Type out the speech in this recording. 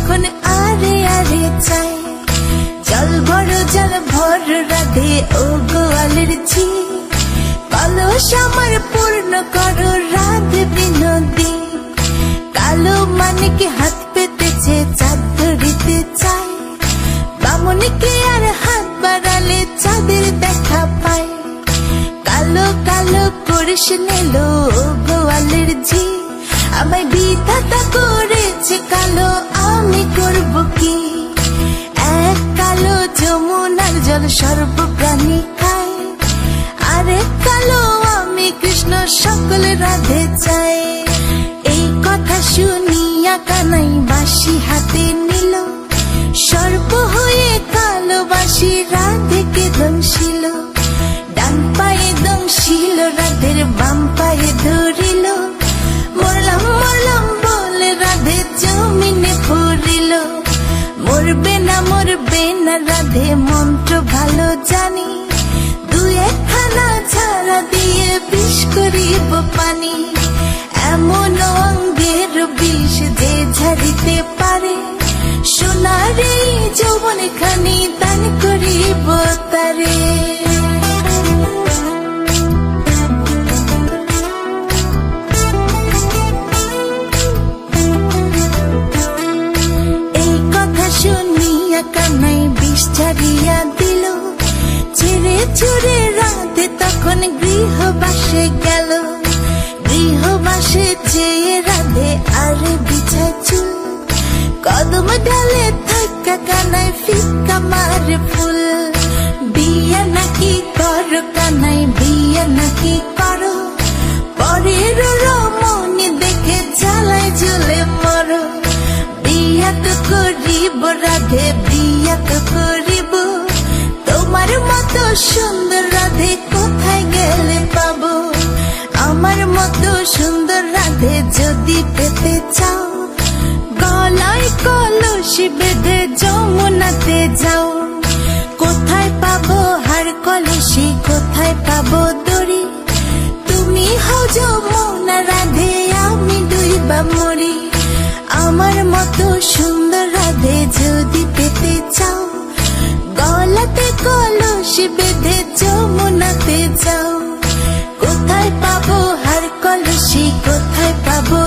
যখন আরে আরে চাই, জল ভর রাধে ও গোয়ালের ঝি, কলস আমার পূর্ণ করো রাধে বিনোদী। কালো মানিকে হাত পেতেছে চাঁদ ধরিতে চায়, বামুনিকে আর হাত বাড়ালে চাঁদের দেখা পায়। কালো কালো করিস নিল গোয়ালের ঝি, আমায় বিধাতা করেছে কালো, আমি করব কি? এক কালো যমুনার জল সর্বপ্রাণী খায়, আরেক কালো আমি কৃষ্ণ সকল রাধে চাই। এই কথা শুনিয়া কানাই বাঁশি হাতে নিল, সর্প হয়ে কালো বাঁশি রাধেকে দংশিল। ডান পায়ে দংশিল রাধের বাম পায়ে ধরিল, মরলাম মরলাম বলে রাধে জমিনে পড়িল। মরবে না রাধে মন্ত্র ভালো জানি, দু একখানা ছাড়া দিয়ে বিষ করিব পানি। এমন অঙ্গের বিষ যে ঝাড়িতে পারে, সোনার এই যৌবন খানি দান করিব তারে। কানাই বিষ ছাড়িয়া দিল, ছেড়ে ছুড়ে রাধে তখন গৃহবাসে গেল। গৃহবাসে চেয়ে রাধে আর বিছায় চুল, কদম ডালে থাকা কানাই ফিক্কা মারে ফুল। বিয়া নাকি করো কানাই বিয়া নাকি করো, পরের রমণী দেখে জ্বালায় জ্বলে মরো। বিয়া তো করিব রাধে বিয়া তো করিব, তোমার মতো সুন্দর রাধে কোথায় গেলে পাবো? আমার মতো সুন্দর রাধে যদি পেতে চাও, গলায় কলসি বেঁধে যমুনাতে যাও। কোথায় পাবো হার কলসি, কোথায় পাবো দড়ি? তুমি হও যমুনা রাধে, আমি ডুইবা মরি। আমার মতো সুন্দর রাধে যদি পেতে চাও, গলাতে কলসি বেঁধে যমুনাতে যাও। কোথায় পাবো হার কলসি, কোথায় পাবো